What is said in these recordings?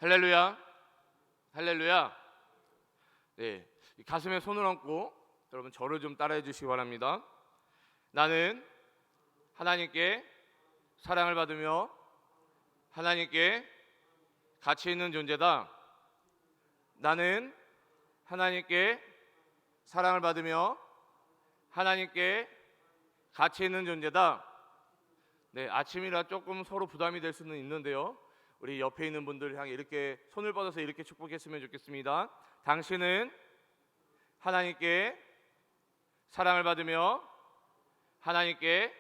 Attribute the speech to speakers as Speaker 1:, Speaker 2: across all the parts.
Speaker 1: 할렐루야, 할렐루야. 네, 가슴에 손을 얹고 여러분 저를 좀 따라해 주시기 바랍니다. 나는 하나님께 사랑을 받으며 하나님께 가치 있는 존재다. 나는 하나님께 사랑을 받으며 하나님께 가치 있는 존재다. 네, 아침이라 조금 서로 부담이 될 수는 있는데요, 우리 옆에 있는 분들 향해 이렇게 손을 뻗어서 이렇게 축복했으면 좋겠습니다. 당신은 하나님께 사랑을 받으며 하나님께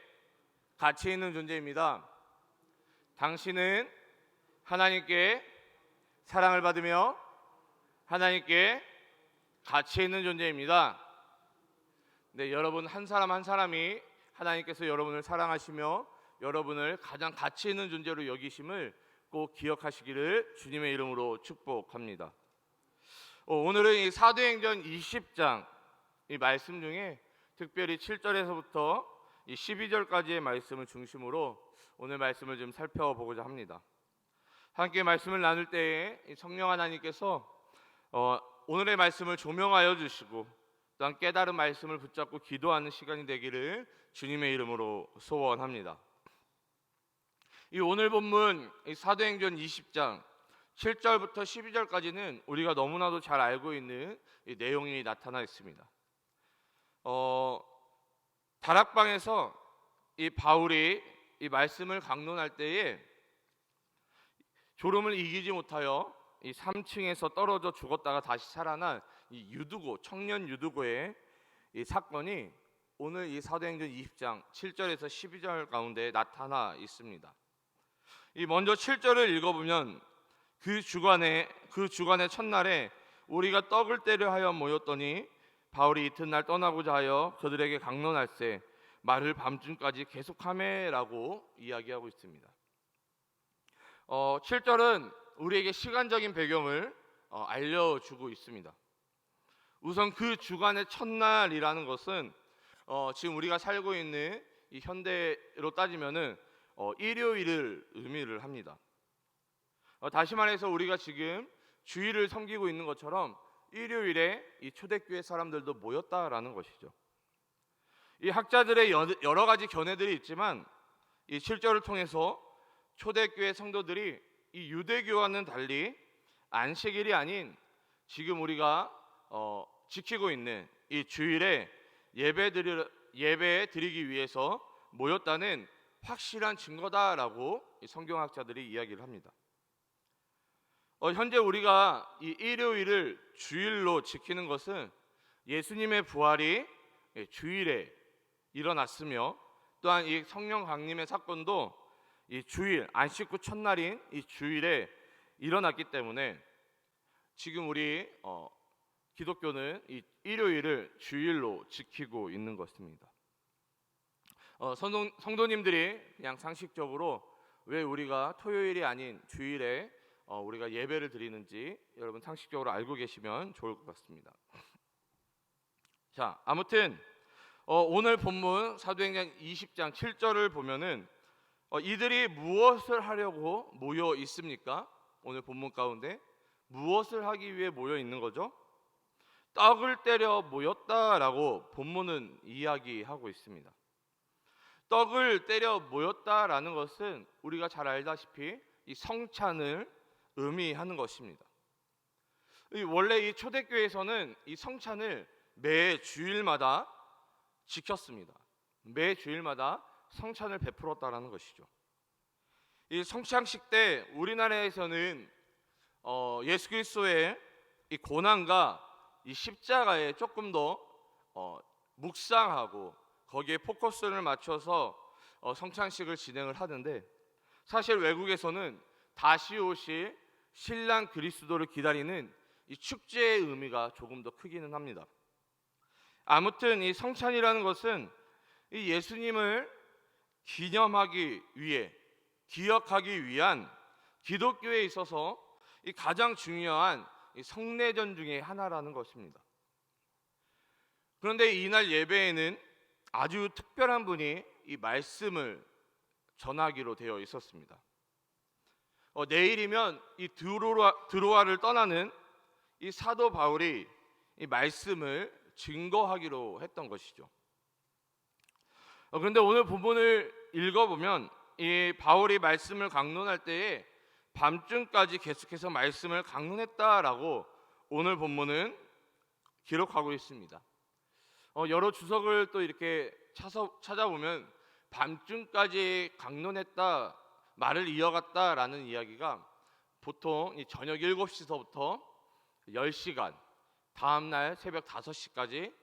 Speaker 1: 가치 있는 존재입니다. 당신은 하나님께 사랑을 받으며 하나님께 가치 있는 존재입니다. 네, 여러분 한 사람 한 사람이 하나님께서 여러분을 사랑하시며 여러분을 가장 가치 있는 존재로 여기심을 꼭 기억하시기를 주님의 이름으로 축복합니다. 오늘은 이 사도행전 20장 이 말씀 중에 특별히 7절에서부터 이 12절까지의 말씀을 중심으로 오늘 말씀을 좀 살펴보고자 합니다. 함께 말씀을 나눌 때에 성령 하나님께서 오늘의 말씀을 조명하여 주시고 또한 깨달은 말씀을 붙잡고 기도하는 시간이 되기를 주님의 이름으로 소원합니다. 이 오늘 본문 이 사도행전 20장 7절부터 12절까지는 우리가 너무나도 잘 알고 있는 이 내용이 나타나 있습니다. 다락방에서 이 바울이 이 말씀을 강론할 때에 졸음을 이기지 못하여 이 3층에서 떨어져 죽었다가 다시 살아난 이 유두고, 청년 유두고의 이 사건이 오늘 이 사도행전 20장 7절에서 12절 가운데 나타나 있습니다. 이 먼저 7절을 읽어보면 그 주간의 첫날에 우리가 떡을 떼려 하여 모였더니 바울이 이튿날 떠나고자 하여 그들에게 강론할세 말을 밤중까지 계속하매라고 이야기하고 있습니다. 7절은 우리에게 시간적인 배경을 알려주고 있습니다. 우선 그 주간의 첫날이라는 것은 지금 우리가 살고 있는 이 현대로 따지면은 일요일을 의미를 합니다. 다시 말해서 우리가 지금 주일을 섬기고 있는 것처럼 일요일에 이 초대교회 사람들도 모였다라는 것이죠. 이 학자들의 여러 가지 견해들이 있지만 이 7절을 통해서 초대교회 성도들이 이 유대교와는 달리 안식일이 아닌 지금 우리가 지키고 있는 이 주일에 예배 드리기 위해서 모였다는 확실한 증거다라고 성경학자들이 이야기를 합니다. 현재 우리가 이 일요일을 주일로 지키는 것은 예수님의 부활이 주일에 일어났으며 또한 이 성령 강림의 사건도 이 주일 안식 후 첫날인 이 주일에 일어났기 때문에 지금 우리 기독교는 이 일요일을 주일로 지키고 있는 것입니다. 성도님들이 그냥 상식적으로 왜 우리가 토요일이 아닌 주일에 우리가 예배를 드리는지 여러분 상식적으로 알고 계시면 좋을 것 같습니다. 자, 아무튼 오늘 본문 사도행전 20장 7절을 보면은 이들이 무엇을 하려고 모여 있습니까? 오늘 본문 가운데 무엇을 하기 위해 모여 있는 거죠? 떡을 떼려 모였다라고 본문은 이야기하고 있습니다. 떡을 떼려 모였다라는 것은 우리가 잘 알다시피 이 성찬을 의미하는 것입니다. 원래 이 초대교회에서는 이 성찬을 매 주일마다 지켰습니다. 매 주일마다 성찬을 베풀었다라는 것이죠. 이 성찬식 때 우리나라에서는 예수 그리스도의 이 고난과 이 십자가에 조금 더 묵상하고 거기에 포커스를 맞춰서 성찬식을 진행을 하는데, 사실 외국에서는 다시 오실 신랑 그리스도를 기다리는 이 축제의 의미가 조금 더 크기는 합니다. 아무튼 이 성찬이라는 것은 이 예수님을 기념하기 위해, 기억하기 위한 기독교에 있어서 이 가장 중요한 이 성례전 중에 하나라는 것입니다. 그런데 이날 예배에는 아주 특별한 분이 이 말씀을 전하기로 되어 있었습니다. 내일이면 이 드로아를 떠나는 이 사도 바울이 이 말씀을 증거하기로 했던 것이죠. 그런데 오늘 본문을 읽어보면 이 바울이 말씀을 강론할 때에 밤중까지 계속해서 말씀을 강론했다라고 오늘 본문은 기록하고 있습니다. 여러 주석을 또 이렇게 찾아보면 밤중까지 강론했다, 말을 이어갔다라는 이야기가 보통 이 저녁 7시서부터 10시간, 다음날 새벽 5시까지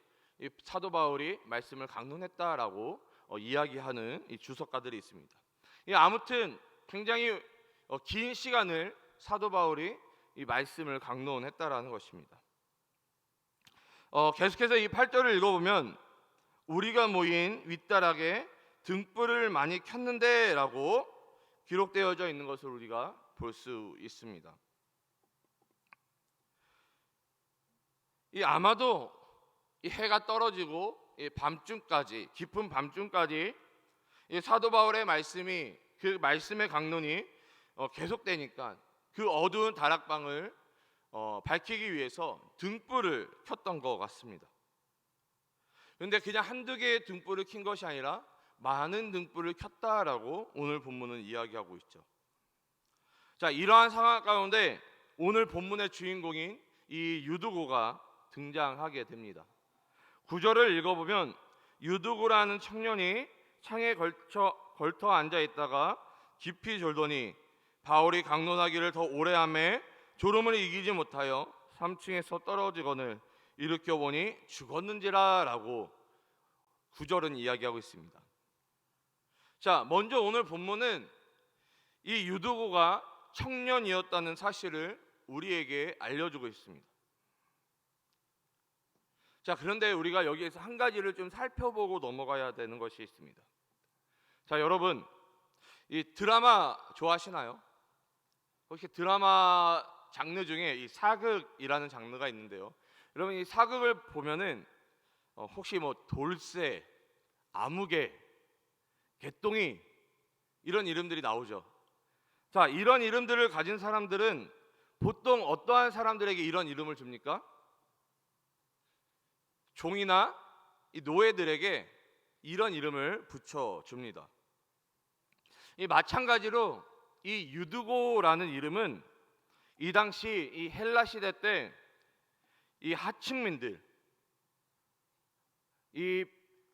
Speaker 1: 이 사도 바울이 말씀을 강론했다라고 이야기하는 이 주석가들이 있습니다. 아무튼 굉장히 긴 시간을 사도 바울이 이 말씀을 강론했다라는 것입니다. 계속해서 이 8절을 읽어보면 우리가 모인 윗다락에 등불을 많이 켰는데 라고 기록되어져 있는 것을 우리가 볼 수 있습니다. 아마도 이 해가 떨어지고 밤중까지, 깊은 밤중까지 이 사도 바울의 말씀이, 그 말씀의 강론이 계속되니까 그 어두운 다락방을 밝히기 위해서 등불을 켰던 것 같습니다. 그런데 그냥 한두 개의 등불을 킨 것이 아니라 많은 등불을 켰다라고 오늘 본문은 이야기하고 있죠. 자, 이러한 상황 가운데 오늘 본문의 주인공인 이 유두고가 등장하게 됩니다. 9절을 읽어보면 유두고라는 청년이 창에 걸터 앉아 있다가 깊이 졸더니 바울이 강론하기를 더 오래 하매 졸음을 이기지 못하여 3층에서 떨어지거늘 일으켜 보니 죽었는지라 라고 9절은 이야기하고 있습니다. 자, 먼저 오늘 본문은 이 유두고가 청년이었다는 사실을 우리에게 알려주고 있습니다. 자, 그런데 우리가 여기에서 한 가지를 좀 살펴보고 넘어가야 되는 것이 있습니다. 자, 여러분, 이 드라마 좋아하시나요? 혹시 드라마 장르 중에 이 사극이라는 장르가 있는데요. 여러분, 이 사극을 보면은 혹시 뭐 돌쇠, 아무개, 개똥이 이런 이름들이 나오죠. 자, 이런 이름들을 가진 사람들은 보통 어떠한 사람들에게 이런 이름을 줍니까? 종이나 이 노예들에게 이런 이름을 붙여줍니다. 마찬가지로 이 유두고라는 이름은 이 당시 이 헬라 시대 때 이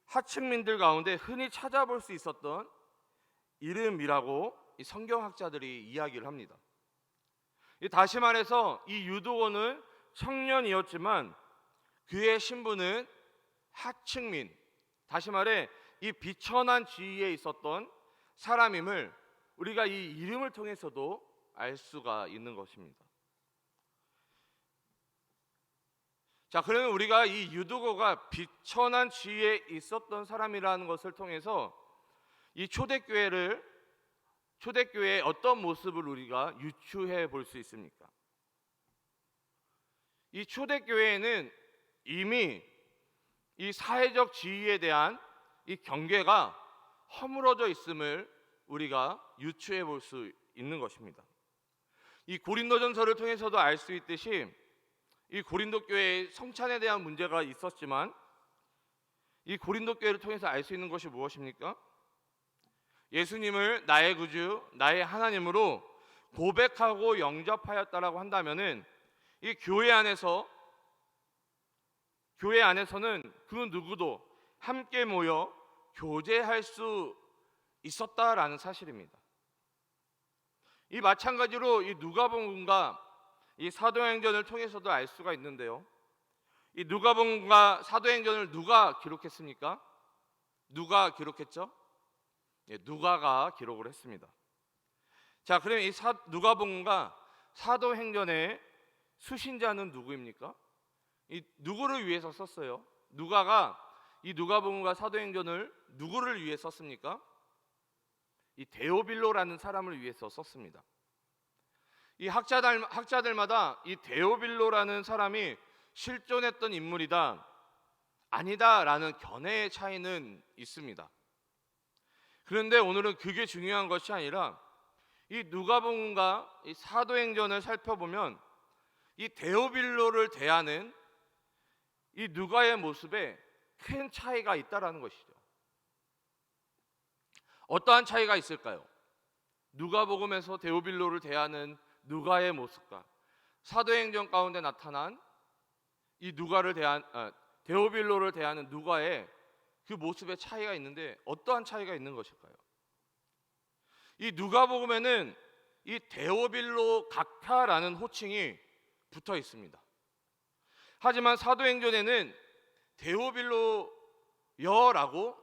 Speaker 1: 하층민들 가운데 흔히 찾아볼 수 있었던 이름이라고 이 성경학자들이 이야기를 합니다. 다시 말해서 이 유두고는 청년이었지만 그의 신분은 하층민, 다시 말해 이 비천한 지위에 있었던 사람임을 우리가 이 이름을 통해서도 알 수가 있는 것입니다. 자, 그러면 우리가 이 유두고가 비천한 지위에 있었던 사람이라는 것을 통해서 이 초대교회의 어떤 모습을 우리가 유추해 볼 수 있습니까? 이 초대교회에는 이미 이 사회적 지위에 대한 이 경계가 허물어져 있음을 우리가 유추해 볼 수 있는 것입니다. 이 고린도전서를 통해서도 알 수 있듯이 이 고린도 교회의 성찬에 대한 문제가 있었지만 이 고린도 교회를 통해서 알 수 있는 것이 무엇입니까? 예수님을 나의 구주, 나의 하나님으로 고백하고 영접하였다라고 한다면은 이 교회 안에서는 그 누구도 함께 모여 교제할 수 있었다라는 사실입니다. 이 마찬가지로 이 누가복음과 이 사도행전을 통해서도 알 수가 있는데요. 이 누가복음과 사도행전을 누가 기록했습니까? 누가 기록했죠? 누가가 기록을 했습니다. 자, 그러면 이 누가복음과 사도행전의 수신자는 누구입니까? 이 누구를 위해서 썼어요? 누가가 이 누가복음과 사도행전을 누구를 위해 썼습니까? 이 데오빌로라는 사람을 위해서 썼습니다. 이 학자들마다 이 데오빌로라는 사람이 실존했던 인물이다, 아니다라는 견해의 차이는 있습니다. 그런데 오늘은 그게 중요한 것이 아니라 이 누가복음과 이 사도행전을 살펴보면 이 데오빌로를 대하는 이 누가의 모습에 큰 차이가 있다라는 것이죠. 어떠한 차이가 있을까요? 누가복음에서 데오빌로를 대하는 누가의 모습과 사도행전 가운데 나타난 이 데오빌로를 대하는 누가의 그 모습의 차이가 있는데 어떠한 차이가 있는 것일까요? 이 누가복음에는 이 데오빌로 각하라는 호칭이 붙어 있습니다. 하지만 사도행전에는 데오빌로여라고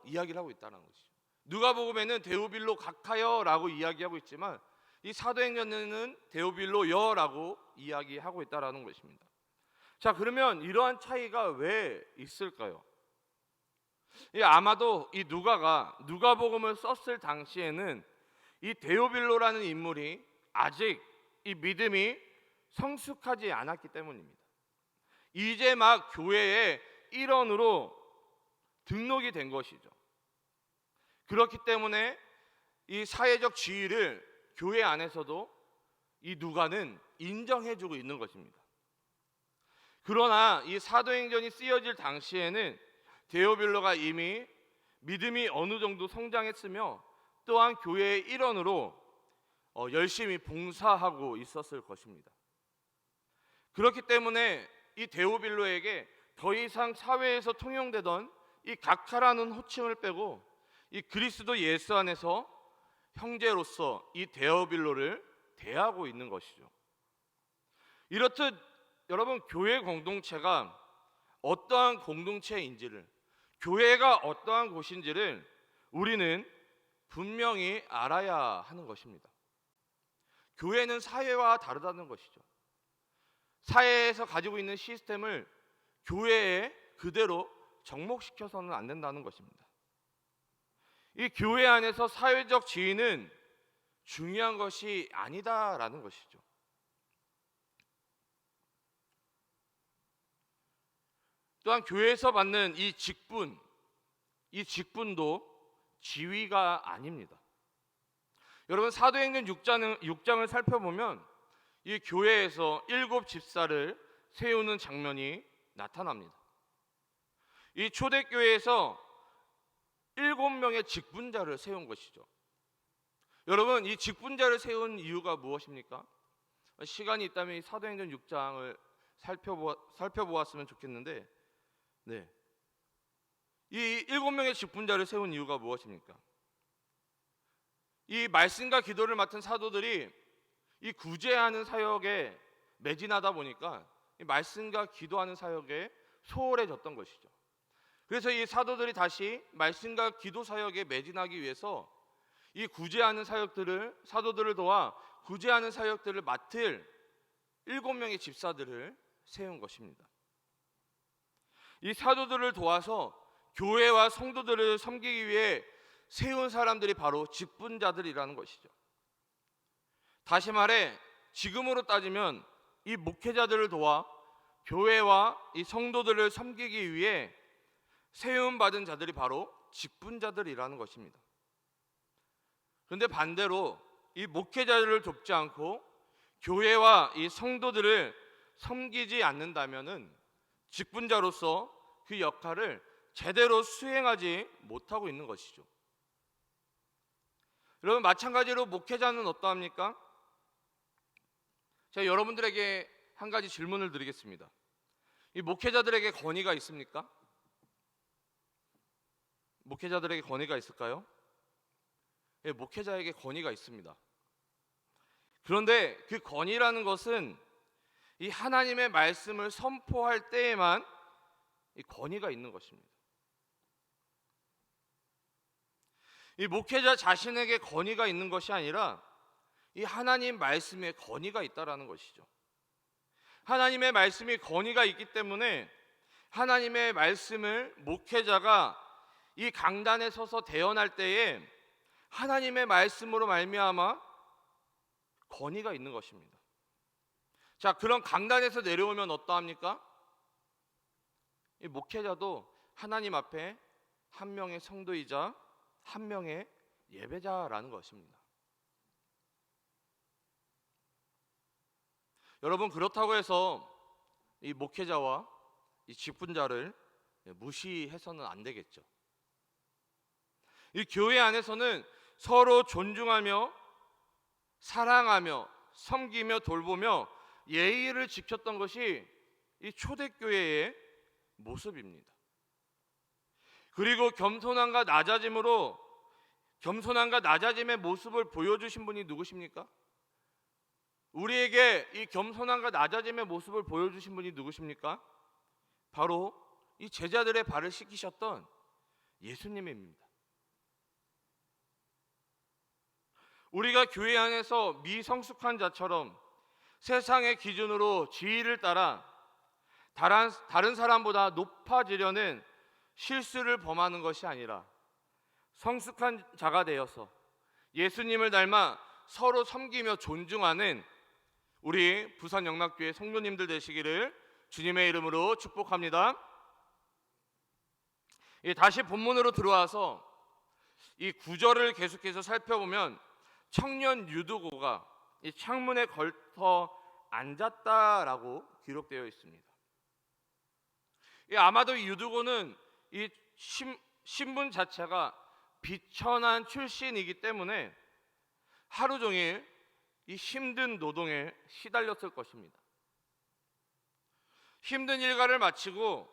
Speaker 1: 이야기를 하고 있다는 것이죠. 누가복음에는 데오빌로 각하여라고 이야기하고 있지만 이 사도행전에는 데오빌로여라고 이야기하고 있다는 것입니다. 자, 그러면 이러한 차이가 왜 있을까요? 아마도 이 누가가 누가복음을 썼을 당시에는 이 데오빌로라는 인물이 아직 이 믿음이 성숙하지 않았기 때문입니다. 이제 막 교회의 일원으로 등록이 된 것이죠. 그렇기 때문에 이 사회적 지위를 교회 안에서도 이 누가는 인정해주고 있는 것입니다. 그러나 이 사도행전이 쓰여질 당시에는 데오빌로가 이미 믿음이 어느 정도 성장했으며 또한 교회의 일원으로 열심히 봉사하고 있었을 것입니다. 그렇기 때문에 이 데오빌로에게 더 이상 사회에서 통용되던 이 각하라는 호칭을 빼고 이 그리스도 예수 안에서 형제로서 이 데오빌로를 대하고 있는 것이죠. 이렇듯 여러분, 교회 공동체가 어떠한 공동체인지를, 교회가 어떠한 곳인지를 우리는 분명히 알아야 하는 것입니다. 교회는 사회와 다르다는 것이죠. 사회에서 가지고 있는 시스템을 교회에 그대로 접목시켜서는 안 된다는 것입니다. 이 교회 안에서 사회적 지위는 중요한 것이 아니다라는 것이죠. 또한 교회에서 받는 이 직분도 지위가 아닙니다. 여러분, 사도행전 6장을 살펴보면 이 교회에서 7 집사를 세우는 장면이 나타납니다. 이 초대교회에서 7명의 직분자를 세운 것이죠. 여러분, 이 직분자를 세운 이유가 무엇입니까? 시간이 있다면 이 사도행전 6장을 살펴보았으면 좋겠는데, 이 7명의 직분자를 세운 이유가 무엇입니까? 이 말씀과 기도를 맡은 사도들이 이 구제하는 사역에 매진하다 보니까 이 말씀과 기도하는 사역에 소홀해졌던 것이죠. 그래서 이 사도들이 다시 말씀과 기도 사역에 매진하기 위해서 이 구제하는 사도들을 도와 구제하는 사역들을 맡을 7명의 집사들을 세운 것입니다. 이 사도들을 도와서 교회와 성도들을 섬기기 위해 세운 사람들이 바로 직분자들이라는 것이죠. 다시 말해 지금으로 따지면 이 목회자들을 도와 교회와 이 성도들을 섬기기 위해 세움받은 자들이 바로 직분자들이라는 것입니다. 그런데 반대로 이 목회자들을 돕지 않고 교회와 이 성도들을 섬기지 않는다면은 직분자로서 그 역할을 제대로 수행하지 못하고 있는 것이죠. 여러분, 마찬가지로 목회자는 어떠합니까? 제가 여러분들에게 한 가지 질문을 드리겠습니다. 이 목회자들에게 권위가 있습니까? 목회자들에게 권위가 있을까요? 예, 목회자에게 권위가 있습니다. 그런데 그 권위라는 것은 이 하나님의 말씀을 선포할 때에만 이 권위가 있는 것입니다. 이 목회자 자신에게 권위가 있는 것이 아니라 이 하나님 말씀에 권위가 있다라는 것이죠. 하나님의 말씀이 권위가 있기 때문에 하나님의 말씀을 목회자가 이 강단에 서서 대언할 때에 하나님의 말씀으로 말미암아 권위가 있는 것입니다. 자, 그런 강단에서 내려오면 어떠합니까? 이 목회자도 하나님 앞에 한 명의 성도이자 한 명의 예배자라는 것입니다. 여러분, 그렇다고 해서 이 목회자와 이 직분자를 무시해서는 안 되겠죠. 이 교회 안에서는 서로 존중하며 사랑하며 섬기며 돌보며 예의를 지켰던 것이 이 초대교회의 모습입니다. 그리고 겸손함과 낮아짐의 모습을 보여주신 분이 누구십니까? 우리에게 이 겸손함과 낮아짐의 모습을 보여주신 분이 누구십니까? 바로 이 제자들의 발을 씻기셨던 예수님입니다. 우리가 교회 안에서 미성숙한 자처럼 세상의 기준으로 지위를 따라 다른 사람보다 높아지려는 실수를 범하는 것이 아니라 성숙한 자가 되어서 예수님을 닮아 서로 섬기며 존중하는 우리 부산 영락교회 성도님들 되시기를 주님의 이름으로 축복합니다. 다시 본문으로 들어와서 이 구절을 계속해서 살펴보면 청년 유두고가 이 창문에 걸터 앉았다라고 기록되어 있습니다. 아마도 이 유두고는 이 신분 자체가 비천한 출신이기 때문에 하루 종일 이 힘든 노동에 시달렸을 것입니다. 힘든 일과를 마치고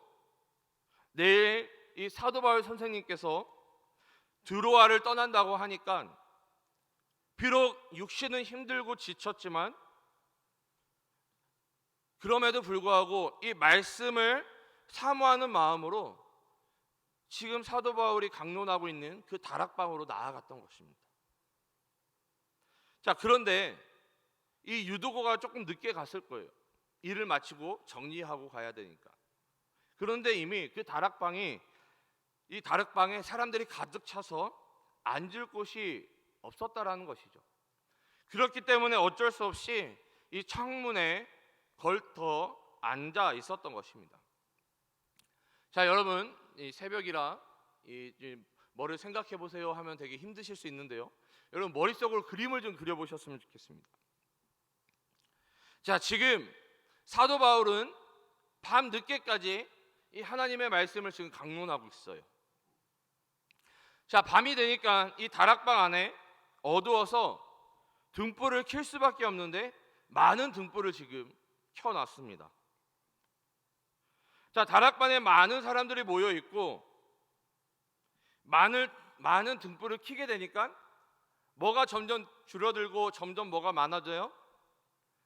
Speaker 1: 내일 이 사도 바울 선생님께서 드로아를 떠난다고 하니까 비록 육신은 힘들고 지쳤지만 그럼에도 불구하고 이 말씀을 사모하는 마음으로 지금 사도 바울이 강론하고 있는 그 다락방으로 나아갔던 것입니다. 자, 그런데 이 유두고가 조금 늦게 갔을 거예요. 일을 마치고 정리하고 가야 되니까. 그런데 이미 그 다락방에 사람들이 가득 차서 앉을 곳이 없었다라는 것이죠. 그렇기 때문에 어쩔 수 없이 이 창문에 걸터 앉아 있었던 것입니다. 자, 여러분, 이 새벽이라 뭐를 생각해 보세요 하면 되게 힘드실 수 있는데요. 여러분, 머릿속으로 그림을 좀 그려보셨으면 좋겠습니다. 자, 지금 사도 바울은 밤 늦게까지 이 하나님의 말씀을 지금 강론하고 있어요. 자, 밤이 되니까 이 다락방 안에 어두워서 등불을 켤 수밖에 없는데 많은 등불을 지금 켜놨습니다. 자, 다락방에 많은 사람들이 모여 있고 많은 등불을 켜게 되니까 뭐가 점점 줄어들고 점점 뭐가 많아져요?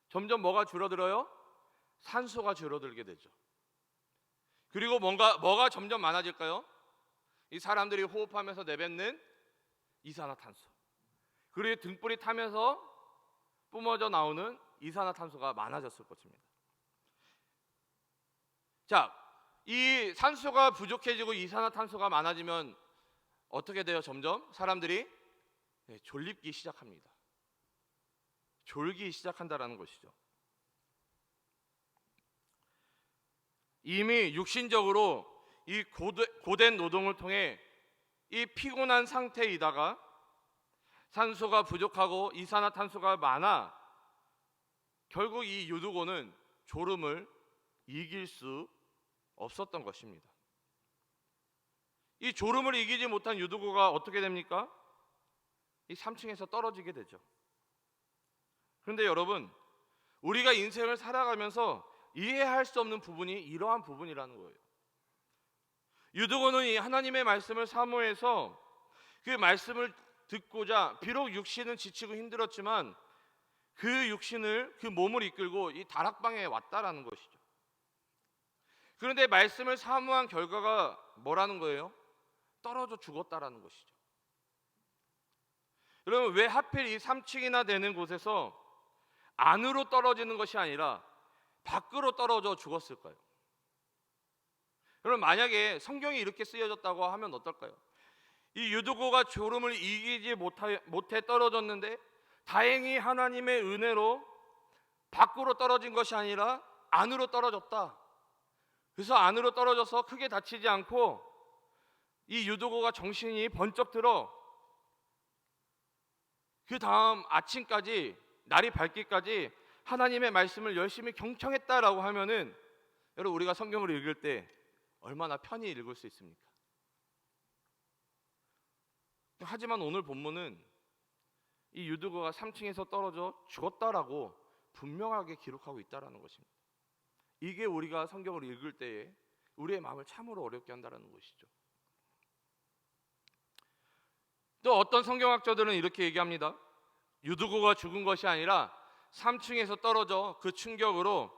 Speaker 1: 점점 뭐가 줄어들어요? 산소가 줄어들게 되죠. 그리고 뭐가 점점 많아질까요? 이 사람들이 호흡하면서 내뱉는 이산화탄소. 그리고 등불이 타면서 뿜어져 나오는 이산화탄소가 많아졌을 것입니다. 자, 이 산소가 부족해지고 이산화탄소가 많아지면 어떻게 돼요? 점점 사람들이 졸립기 시작합니다. 졸기 시작한다라는 것이죠. 이미 육신적으로 이 고된 노동을 통해 이 피곤한 상태이다가 산소가 부족하고 이산화탄소가 많아 결국 이 유두고는 졸음을 이길 수 없었던 것입니다. 이 졸음을 이기지 못한 유두고가 어떻게 됩니까? 이 3층에서 떨어지게 되죠. 그런데 여러분, 우리가 인생을 살아가면서 이해할 수 없는 부분이 이러한 부분이라는 거예요. 유두고는 이 하나님의 말씀을 사모해서 그 말씀을 듣고자 비록 육신은 지치고 힘들었지만 그 몸을 이끌고 이 다락방에 왔다라는 것이죠. 그런데 말씀을 사모한 결과가 뭐라는 거예요? 떨어져 죽었다라는 것이죠. 여러분, 왜 하필 이 3층이나 되는 곳에서 안으로 떨어지는 것이 아니라 밖으로 떨어져 죽었을까요? 여러분, 만약에 성경이 이렇게 쓰여졌다고 하면 어떨까요? 이 유두고가 졸음을 이기지 못해 떨어졌는데 다행히 하나님의 은혜로 밖으로 떨어진 것이 아니라 안으로 떨어졌다. 그래서 안으로 떨어져서 크게 다치지 않고 이 유두고가 정신이 번쩍 들어 그 다음 아침까지, 날이 밝기까지 하나님의 말씀을 열심히 경청했다라고 하면은 여러분 우리가 성경을 읽을 때 얼마나 편히 읽을 수 있습니까? 하지만 오늘 본문은 이 유두고가 3층에서 떨어져 죽었다라고 분명하게 기록하고 있다라는 것입니다. 이게 우리가 성경을 읽을 때에 우리의 마음을 참으로 어렵게 한다라는 것이죠. 또 어떤 성경학자들은 이렇게 얘기합니다. 유두고가 죽은 것이 아니라 3층에서 떨어져 그 충격으로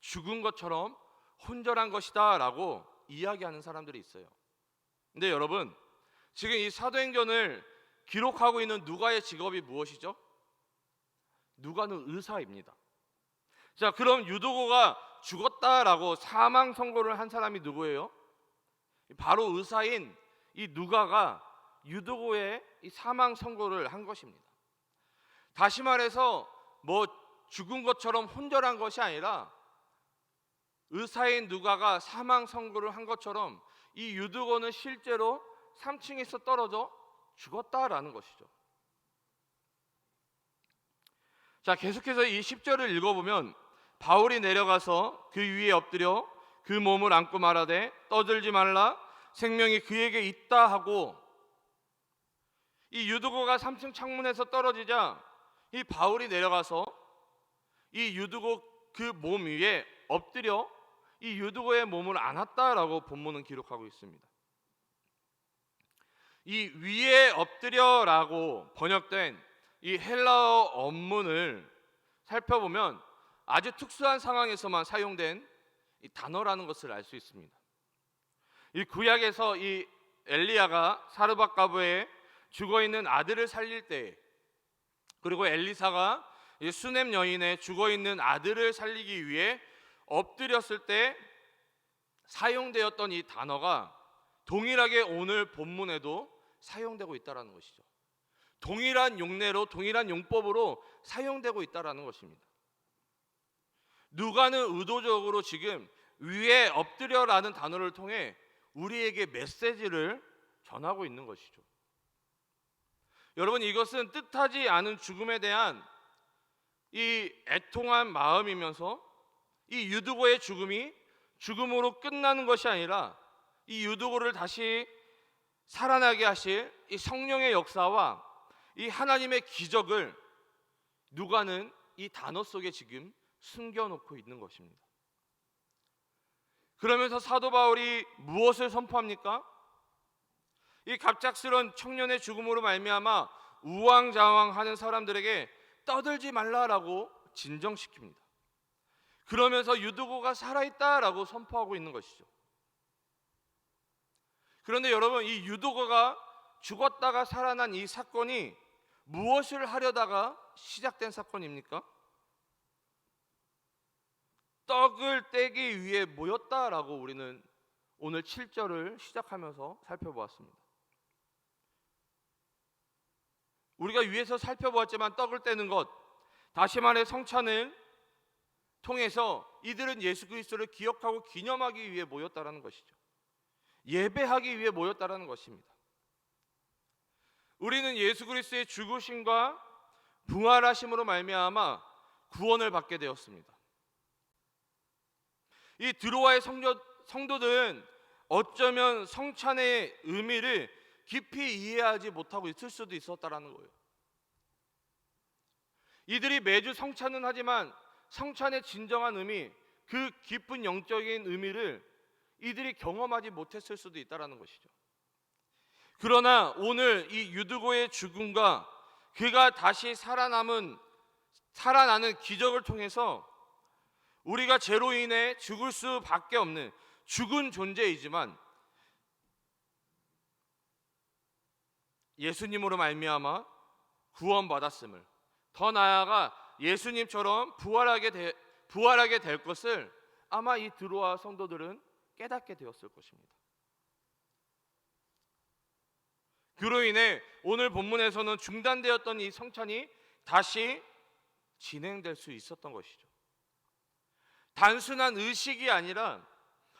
Speaker 1: 죽은 것처럼 혼절한 것이다 라고 이야기하는 사람들이 있어요. 근데 여러분, 지금 이 사도행전을 기록하고 있는 누가의 직업이 무엇이죠? 누가는 의사입니다. 자, 그럼 유두고가 죽었다라고 사망 선고를 한 사람이 누구예요? 바로 의사인 이 누가가 유두고의 이 사망 선고를 한 것입니다. 다시 말해서 뭐 죽은 것처럼 혼절한 것이 아니라 의사인 누가가 사망 선고를 한 것처럼 이 유두고는 실제로 3층에서 떨어져 죽었다라는 것이죠. 자, 계속해서 이 10절을 읽어보면 바울이 내려가서 그 위에 엎드려 그 몸을 안고 말하되 떠들지 말라 생명이 그에게 있다 하고, 이 유두고가 3층 창문에서 떨어지자 이 바울이 내려가서 이 유두고 그 몸 위에 엎드려 이 유두고의 몸을 안았다라고 본문은 기록하고 있습니다. 이 위에 엎드려라고 번역된 이 헬라어 원문을 살펴보면 아주 특수한 상황에서만 사용된 이 단어라는 것을 알 수 있습니다. 이 구약에서 이 엘리야가 사르밧 가부에 죽어있는 아들을 살릴 때, 그리고 엘리사가 이 수넴 여인의 죽어있는 아들을 살리기 위해 엎드렸을 때 사용되었던 이 단어가 동일하게 오늘 본문에도 사용되고 있다는 것이죠. 동일한 용례로 동일한 용법으로 사용되고 있다는 것입니다. 누가는 의도적으로 지금 위에 엎드려라는 단어를 통해 우리에게 메시지를 전하고 있는 것이죠. 여러분, 이것은 뜻하지 않은 죽음에 대한 이 애통한 마음이면서 이 유두고의 죽음이 죽음으로 끝나는 것이 아니라 이 유두고를 다시 살아나게 하실 이 성령의 역사와 이 하나님의 기적을 누가는 이 단어 속에 지금 숨겨놓고 있는 것입니다. 그러면서 사도 바울이 무엇을 선포합니까? 이 갑작스런 청년의 죽음으로 말미암아 우왕좌왕하는 사람들에게 떠들지 말라라고 진정시킵니다. 그러면서 유두고가 살아있다라고 선포하고 있는 것이죠. 그런데 여러분, 이 유두고가 죽었다가 살아난 이 사건이 무엇을 하려다가 시작된 사건입니까? 떡을 떼기 위해 모였다라고 우리는 오늘 7절을 시작하면서 살펴보았습니다. 우리가 위에서 살펴보았지만 떡을 떼는 것, 다시 말해 성찬을 통해서 이들은 예수 그리스도를 기억하고 기념하기 위해 모였다라는 것이죠. 예배하기 위해 모였다라는 것입니다. 우리는 예수 그리스도의 죽으심과 부활하심으로 말미암아 구원을 받게 되었습니다. 이 드로아의 성도들은 어쩌면 성찬의 의미를 깊이 이해하지 못하고 있을 수도 있었다라는 거예요. 이들이 매주 성찬은 하지만 성찬의 진정한 의미, 그 깊은 영적인 의미를 이들이 경험하지 못했을 수도 있다라는 것이죠. 그러나 오늘 이 유두고의 죽음과 그가 다시 살아나는 기적을 통해서 우리가 죄로 인해 죽을 수밖에 없는 죽은 존재이지만 예수님으로 말미암아 구원받았음을, 더 나아가 예수님처럼 부활하게 될 것을 아마 이 드로아 성도들은 깨닫게 되었을 것입니다. 그로 인해 오늘 본문에서는 중단되었던 이 성찬이 다시 진행될 수 있었던 것이죠. 단순한 의식이 아니라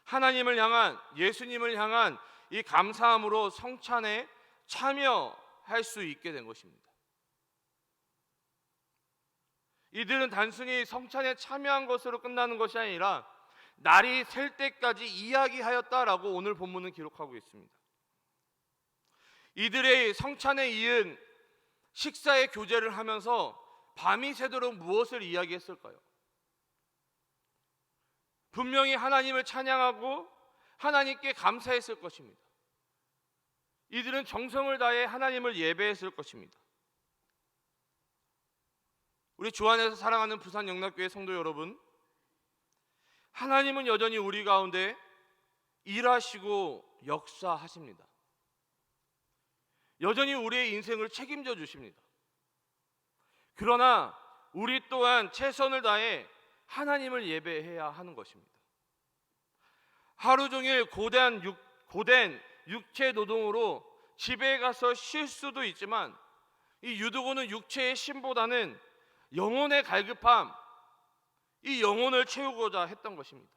Speaker 1: 하나님을 향한, 예수님을 향한 이 감사함으로 성찬에 참여할 수 있게 된 것입니다. 이들은 단순히 성찬에 참여한 것으로 끝나는 것이 아니라 날이 셀 때까지 이야기하였다라고 오늘 본문은 기록하고 있습니다. 이들의 성찬에 이은 식사의 교제를 하면서 밤이 새도록 무엇을 이야기했을까요? 분명히 하나님을 찬양하고 하나님께 감사했을 것입니다. 이들은 정성을 다해 하나님을 예배했을 것입니다. 우리 주 안에서 사랑하는 부산 영락교회 성도 여러분, 하나님은 여전히 우리 가운데 일하시고 역사하십니다. 여전히 우리의 인생을 책임져 주십니다. 그러나 우리 또한 최선을 다해 하나님을 예배해야 하는 것입니다. 하루 종일 고된 육체 노동으로 집에 가서 쉴 수도 있지만 이 유두고는 육체의 쉼보다는 영혼의 갈급함, 이 영혼을 채우고자 했던 것입니다.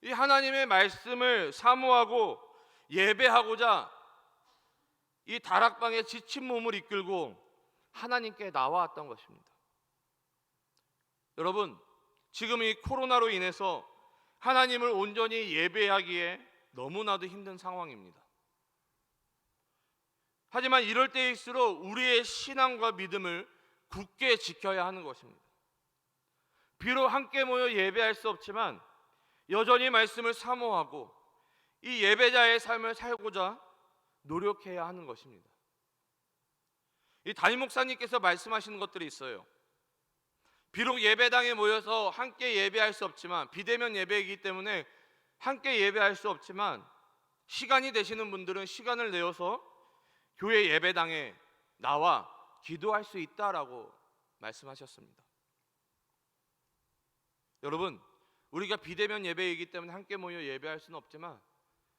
Speaker 1: 이 하나님의 말씀을 사모하고 예배하고자 이 다락방에 지친 몸을 이끌고 하나님께 나와왔던 것입니다. 여러분, 지금 이 코로나로 인해서 하나님을 온전히 예배하기에 너무나도 힘든 상황입니다. 하지만 이럴 때일수록 우리의 신앙과 믿음을 굳게 지켜야 하는 것입니다. 비록 함께 모여 예배할 수 없지만 여전히 말씀을 사모하고 이 예배자의 삶을 살고자 노력해야 하는 것입니다. 이 담임 목사님께서 말씀하시는 것들이 있어요. 비록 예배당에 모여서 함께 예배할 수 없지만, 비대면 예배이기 때문에 함께 예배할 수 없지만 시간이 되시는 분들은 시간을 내어서 교회 예배당에 나와 기도할 수 있다라고 말씀하셨습니다. 여러분, 우리가 비대면 예배이기 때문에 함께 모여 예배할 수는 없지만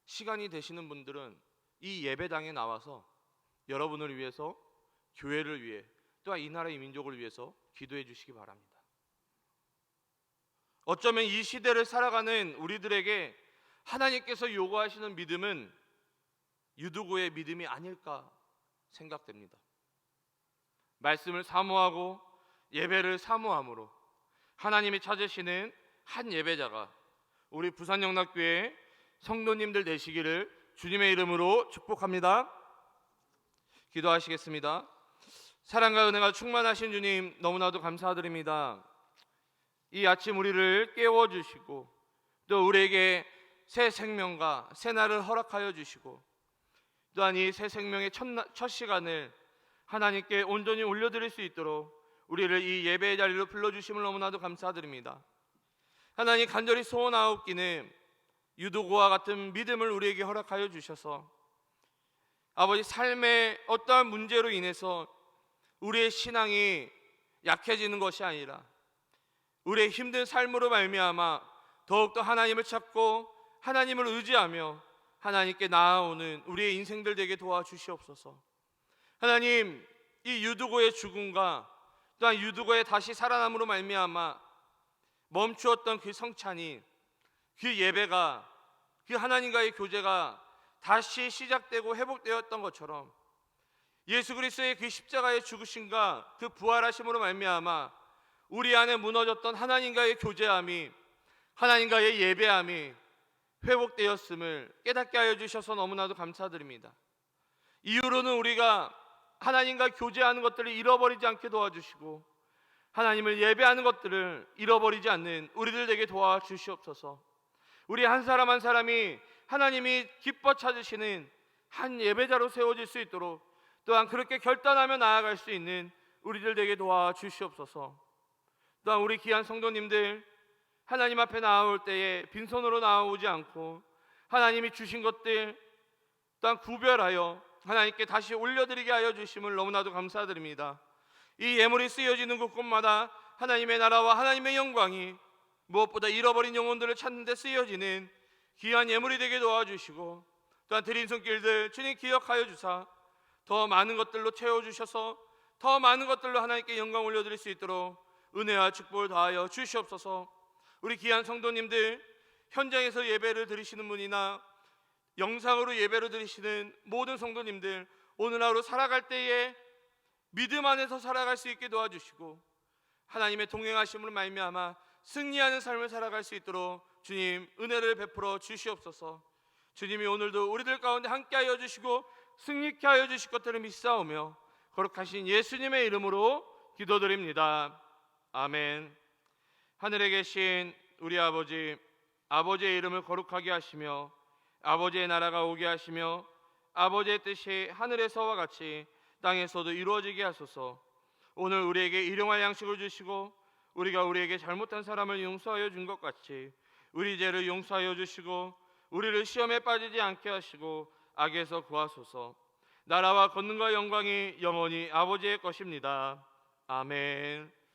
Speaker 1: 시간이 되시는 분들은 이 예배당에 나와서 여러분을 위해서, 교회를 위해, 또한 이 나라의 민족을 위해서 기도해 주시기 바랍니다. 어쩌면 이 시대를 살아가는 우리들에게 하나님께서 요구하시는 믿음은 유두고의 믿음이 아닐까 생각됩니다. 말씀을 사모하고 예배를 사모함으로 하나님이 찾으시는 한 예배자가 우리 부산영락교회 성도님들 되시기를 주님의 이름으로 축복합니다. 기도하시겠습니다. 사랑과 은혜가 충만하신 주님, 너무나도 감사드립니다. 이 아침 우리를 깨워주시고 또 우리에게 새 생명과 새 날을 허락하여 주시고 또한 이 새 생명의 첫 시간을 하나님께 온전히 올려드릴 수 있도록 우리를 이 예배의 자리로 불러주심을 너무나도 감사드립니다. 하나님, 간절히 소원하옵기는 유두고와 같은 믿음을 우리에게 허락하여 주셔서 아버지, 삶의 어떠한 문제로 인해서 우리의 신앙이 약해지는 것이 아니라 우리의 힘든 삶으로 말미암아 더욱더 하나님을 찾고 하나님을 의지하며 하나님께 나아오는 우리의 인생들 되게 도와주시옵소서. 하나님, 이 유두고의 죽음과 또한 유두고의 다시 살아남으로 말미암아 멈추었던 그 성찬이, 그 예배가, 그 하나님과의 교제가 다시 시작되고 회복되었던 것처럼 예수 그리스도의 그 십자가의 죽으심과 그 부활하심으로 말미암아 우리 안에 무너졌던 하나님과의 교제함이, 하나님과의 예배함이 회복되었음을 깨닫게 하여 주셔서 너무나도 감사드립니다. 이후로는 우리가 하나님과 교제하는 것들을 잃어버리지 않게 도와주시고 하나님을 예배하는 것들을 잃어버리지 않는 우리들 되게 도와주시옵소서. 우리 한 사람 한 사람이 하나님이 기뻐 찾으시는 한 예배자로 세워질 수 있도록 또한 그렇게 결단하며 나아갈 수 있는 우리들 되게 도와주시옵소서. 또한 우리 귀한 성도님들 하나님 앞에 나아올 때에 빈손으로 나아오지 않고 하나님이 주신 것들 또한 구별하여 하나님께 다시 올려드리게 하여 주심을 너무나도 감사드립니다. 이 예물이 쓰여지는 곳곳마다 하나님의 나라와 하나님의 영광이 무엇보다 잃어버린 영혼들을 찾는 데 쓰여지는 귀한 예물이 되게 도와주시고 또한 드린 손길들 주님 기억하여 주사 더 많은 것들로 채워주셔서 더 많은 것들로 하나님께 영광 올려드릴 수 있도록 은혜와 축복을 다하여 주시옵소서. 우리 귀한 성도님들, 현장에서 예배를 드리시는 분이나 영상으로 예배를 드리시는 모든 성도님들, 오늘 하루 살아갈 때에 믿음 안에서 살아갈 수 있게 도와주시고 하나님의 동행하심으로 말미암아 승리하는 삶을 살아갈 수 있도록 주님 은혜를 베풀어 주시옵소서. 주님이 오늘도 우리들 가운데 함께하여 주시고 승리케 하여 주실 것들을 믿사오며 거룩하신 예수님의 이름으로 기도드립니다. 아멘. 하늘에 계신 우리 아버지, 아버지의 이름을 거룩하게 하시며 아버지의 나라가 오게 하시며 아버지의 뜻이 하늘에서와 같이 땅에서도 이루어지게 하소서. 오늘 우리에게 일용할 양식을 주시고 우리가 우리에게 잘못한 사람을 용서하여 준 것 같이 우리 죄를 용서하여 주시고 우리를 시험에 빠지지 않게 하시고 악에서 구하소서. 나라와 권능과 영광이 영원히 아버지의 것입니다. 아멘.